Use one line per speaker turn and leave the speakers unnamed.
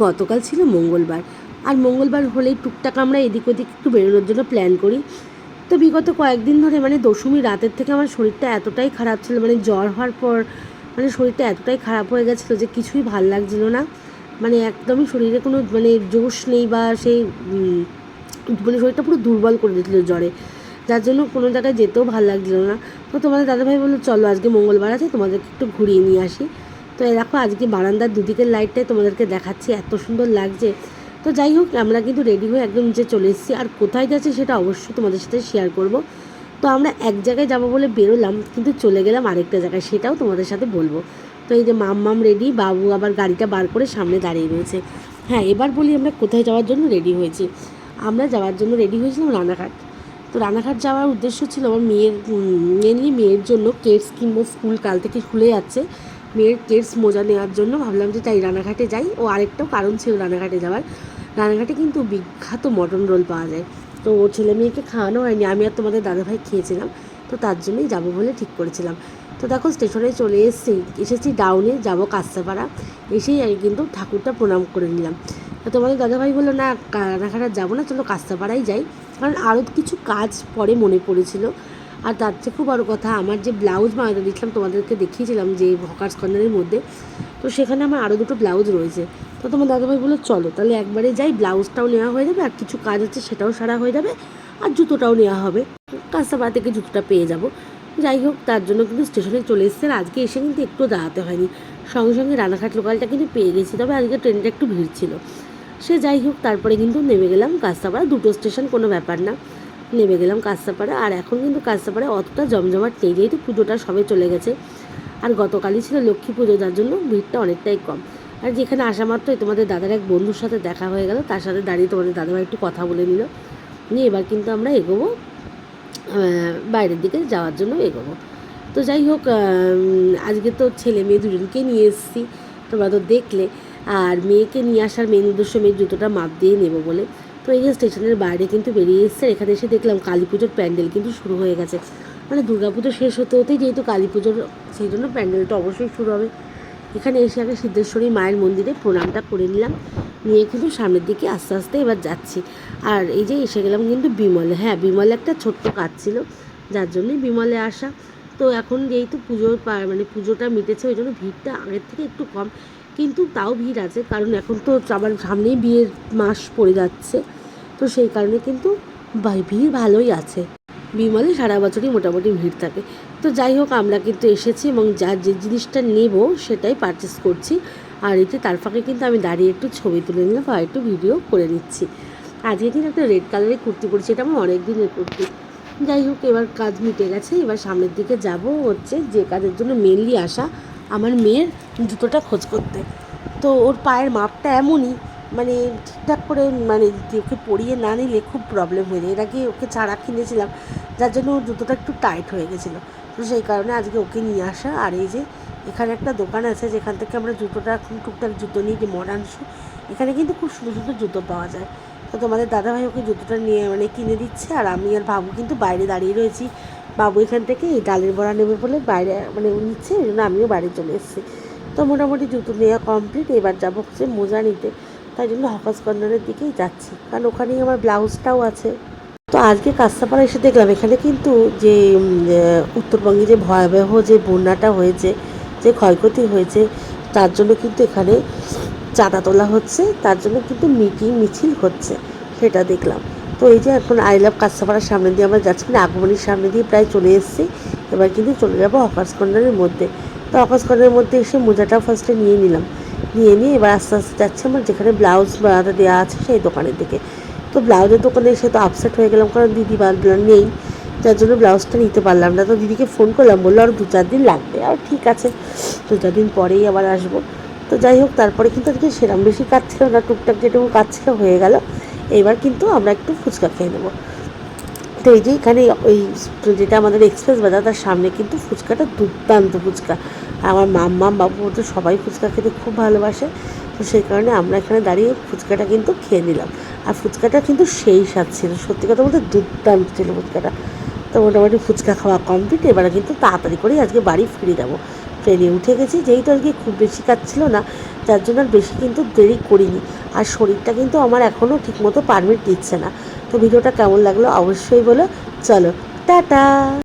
গতকাল ছিল মঙ্গলবার, আর মঙ্গলবার হলেই টুকটাক আমরা এদিক ওদিক একটু বেরোনোর জন্য প্ল্যান করি। তো বিগত কয়েকদিন ধরে মানে দশমী রাতের থেকে আমার শরীরটা এতটাই খারাপ ছিল, মানে জ্বর হওয়ার পর মানে শরীরটা এতটাই খারাপ হয়ে গেছিলো যে কিছুই ভাল লাগছিল না। মানে একদমই শরীরে কোনো মানে জোশ নেই, বা সেই মানে শরীরটা পুরো দুর্বল করে দিয়েছিলো জ্বরে, যার জন্য কোনো জায়গায় যেতেও ভালো লাগছিলো না। তো তোমাদের দাদাভাই বললো চলো আজকে মঙ্গলবার আছে, তোমাদেরকে একটু ঘুরিয়ে নিয়ে আসি। তো দেখো আজকে বারান্দার দুদিকের লাইটটাই তোমাদেরকে দেখাচ্ছি, এত সুন্দর লাগছে। তো যাই হোক, আমরা কিন্তু রেডি হয়ে একদম নিচে চলে এসেছি, আর কোথায় যাচ্ছি সেটা অবশ্যই তোমাদের সাথে শেয়ার করব। তো আমরা এক জায়গায় যাবো বলে বেরোলাম, কিন্তু চলে গেলাম আরেকটা জায়গায়, সেটাও তোমাদের সাথে বলবো। তো এই যে মাম রেডি, বাবু আবার গাড়িটা বার করে সামনে দাঁড়িয়ে রয়েছে। হ্যাঁ, এবার বলি আমরা কোথায় যাওয়ার জন্য রেডি হয়েছি। আমরা যাওয়ার জন্য রেডি হয়েছিলাম রানাঘাট। তো রানাঘাট যাওয়ার উদ্দেশ্য ছিল আমার মেয়ের, মেনলি মেয়ের জন্য কেডস কিনবো, স্কুল কাল থেকে খুলে যাচ্ছে, মেয়ের কেডস মোজা নেওয়ার জন্য ভাবলাম যে তাই রানাঘাটে যাই। ও আরেকটাও কারণ ছিল রানাঘাটে যাওয়ার, রানাঘাটে কিন্তু বিখ্যাত মটন রোল পাওয়া যায়। তো ওর ছেলে মেয়েকে খাওয়ানো হয়নি, আমি আর তোমাদের দাদাভাই খেয়েছিলাম, তো তার জন্যই যাবো বলে ঠিক করেছিলাম। তো দেখো স্টেশনে চলে এসেছি ডাউনে, যাবো কাস্তাপাড়া। এসেই আমি কিন্তু ঠাকুরটা প্রণাম করে নিলাম। তো তোমাদের দাদাভাই বললো না রানাঘাট যাবো না, চলো কাস্তাপাড়াই যাই, কারণ আরও কিছু কাজ পরে মনে পড়েছিল। আর তার চেয়ে খুব বড়ো কথা, আমার যে ব্লাউজ বানাতে দিয়েছিলাম তোমাদেরকে দেখিয়েছিলাম যে হকার্স কর্নারের মধ্যে, তো সেখানে আমার আরও দুটো ব্লাউজ রয়েছে। তো তোমার দাদাভাই বললো চলো তাহলে একবারে যাই, ব্লাউজটাও নেওয়া হয়ে যাবে, আর কিছু কাজ আছে সেটাও সারা হয়ে যাবে, আর জুতোটাও নেওয়া হবে, কাস্তাপাড়া থেকে জুতোটা পেয়ে যাব। যাই হোক, তার জন্য কিন্তু স্টেশনে চলে এসেছে। আর আজকে এসে কিন্তু একটু দাঁড়াতে হয়নি, সঙ্গে সঙ্গে রানাঘাট লোকালটা কিন্তু পেয়ে গেছি, তবে আজকে ট্রেনটা একটু ভিড় ছিল। সে যাই হোক, তারপরে কিন্তু নেমে গেলাম কাস্তাপাড়া, দুটো স্টেশন কোনো ব্যাপার না, নেমে গেলাম কাস্তাপাড়া। আর এখন কিন্তু কাস্তাপাড়ায় অতটা জমজমাট নেই, যেহেতু পুজোটা সবে চলে গেছে, আর গতকালই ছিল লক্ষ্মী পুজো, যার জন্য ভিড়টা অনেকটাই কম। আর যেখানে আসা মাত্রই তোমাদের দাদার এক বন্ধুর সাথে দেখা হয়ে গেল, তার সাথে দাঁড়িয়ে তোমাদের দাদাভাই একটু কথা বলে নিল, নিয়ে এবার কিন্তু আমরা এগোবো বাইরের দিকে যাওয়ার জন্য এগোবো। তো যাই হোক, আজকে তো ছেলে মেয়ে দুজনকে নিয়ে এসেছি, তোমরা তো দেখলে। আর মেয়েকে নিয়ে আসার মেন উদ্দেশ্য মেয়ের জুতোটা মাপ দিয়ে নেবো বলে। তো এই যে স্টেশনের বাইরে কিন্তু বেরিয়ে এসছে, এখানে এসে দেখলাম কালী পুজোর প্যান্ডেল কিন্তু শুরু হয়ে গেছে। মানে দুর্গা পুজো শেষ হতে হতেই যেহেতু কালী পুজোর, সেই জন্য প্যান্ডেলটা অবশ্যই শুরু হবে। এখানে এসে আগে সিদ্ধেশ্বরী মায়ের মন্দিরে প্রণামটা করে নিলাম, নিয়ে কিন্তু সামনের দিকে আস্তে আস্তে এবার যাচ্ছি। আর এই যে এসে গেলাম কিন্তু বিমলে। হ্যাঁ, বিমলে একটা ছোট্ট কাজ ছিল, যার জন্যই বিমলে আসা। তো এখন যেহেতু মানে পুজোটা মিটেছে, ওই জন্য ভিড়টা আগের থেকে একটু কম, কিন্তু তাও ভিড় আছে, কারণ এখন তো আবার সামনেই বিয়ের মাস পড়ে যাচ্ছে, তো সেই কারণে কিন্তু ভিড় ভালোই আছে। বিমলে সারা বছরই মোটামুটি ভিড় থাকে। তো যাই হোক, আমরা কিন্তু এসেছি এবং যে জিনিসটা নেব সেটাই পারচেস করছি। আর এতে তার ফাঁকে কিন্তু আমি দাঁড়িয়ে একটু ছবি তুলে নিলাম বা একটু ভিডিও করে নিচ্ছি। আজকে কিন্তু একটা রেড কালারের কুর্তি পরেছি, এটা আমার অনেক দিনের কুর্তি। যাই হোক, এবার কাজ মিটে গেছে, এবার সামনের দিকে যাব হচ্ছে যে কাজের জন্য মেনলি আসা, আমার মেয়ের জুতোটা খোঁজ করতে। তো ওর পায়ের মাপটা এমনই, মানে ঠিকঠাক করে মানে ওকে পরিয়ে না নিলে খুব প্রবলেম হয়ে যায়। এর আগে ওকে ছাড়া কিনেছিলাম, যার জন্য ওর জুতোটা একটু টাইট হয়ে গেছিলো, তো সেই কারণে আজকে ওকে নিয়ে আসা। আর এই যে এখানে একটা দোকান আছে যেখান থেকে আমরা জুতোটা এখন টুকটাক জুতো নিই, যে মডার্ন শু, এখানে কিন্তু খুব সুন্দর সুন্দর জুতো পাওয়া যায়। তো তোমাদের দাদাভাই ওকে জুতোটা নিয়ে মানে কিনে দিচ্ছে, আর আমি আর বাবু কিন্তু বাইরে দাঁড়িয়ে রয়েছি। বাবু এখান থেকে এই ডালের বড়া নেবে বলে বাইরে মানে নিচ্ছে, ওই জন্য আমিও বাইরে চলে এসেছি। তো মোটামুটি জুতো নেওয়া কমপ্লিট, এবার যাবো হচ্ছে মোজা নিতে, তাই জন্য হকার্স কর্নারের দিকেই যাচ্ছি, কারণ ওখানেই আমার ব্লাউজটাও আছে। তো আজকে কাস্তাপাড়া এসে দেখলাম এখানে কিন্তু যে উত্তরবঙ্গে যে ভয়াবহ যে বন্যাটা হয়েছে, যে ক্ষয়ক্ষতি হয়েছে, তার জন্য কিন্তু এখানে চাঁদা তোলা হচ্ছে, তার জন্য কিন্তু মিছিল হচ্ছে, সেটা দেখলাম। তো এই যে এখন আই লাভ কাস্তাপাড়ার সামনে দিয়ে আমরা যাচ্ছি, মানে আগমনীর সামনে দিয়ে প্রায় চলে এসেছি। এবার কিন্তু চলে যাবো হকার্স কর্নারের মধ্যে। তো হকার্স কর্নারের মধ্যে এসে মোজাটা ফার্স্টে নিয়ে নিলাম, নিয়ে এবার আস্তে আস্তে যাচ্ছে আমার যেখানে ব্লাউজ বানাতে দেওয়া আছে সেই দোকানের দিকে। তো ব্লাউজের দোকানে এসে তো আপসেট হয়ে গেলাম, কারণ দিদি নেই, যার জন্য ব্লাউজটা নিতে পারলাম না। তো দিদিকে ফোন করলাম, বললো আর 2-4 দিন লাগবে। আর ঠিক আছে, 2-4 দিন পরেই আবার আসবো। তো যাই হোক, তারপরে কিন্তু আজকে সেরকম বেশি কাজ ছিল না, টুকটাক যেটুকু কাজ ছিল হয়ে গেল। এবার কিন্তু আমরা একটু ফুচকা খেয়ে নেবো। তো এই যে এখানে ওই যেটা আমাদের এক্সপ্রেস বাজার, তার সামনে কিন্তু ফুচকাটা দুর্দান্ত ফুচকা। আমার মাম্মাম বাবু তো সবাই ফুচকা খেতে খুব ভালোবাসে, তো সেই কারণে আমরা এখানে দাঁড়িয়ে ফুচকাটা কিন্তু খেয়ে নিলাম। আর ফুচকাটা কিন্তু সেই স্বাদ ছিল, সত্যি কথা বলতে দুর্দান্ত ছিল ফুচকাটা। তো মোটামুটি ফুচকা খাওয়া কমপ্লিট, এবারে কিন্তু তাড়াতাড়ি করেই আজকে বাড়ি ফিরে যাবো। ট্রেনে উঠে গেছি, যেহেতু আর কি খুব বেশি কাজ ছিল না, যার জন্য আর বেশি কিন্তু দেরি করিনি। আর শরীরটা কিন্তু আমার এখনও ঠিকমতো পারমিট দিচ্ছে না। তো ভিডিওটা কেমন লাগলো অবশ্যই বলো। চলো টাটা।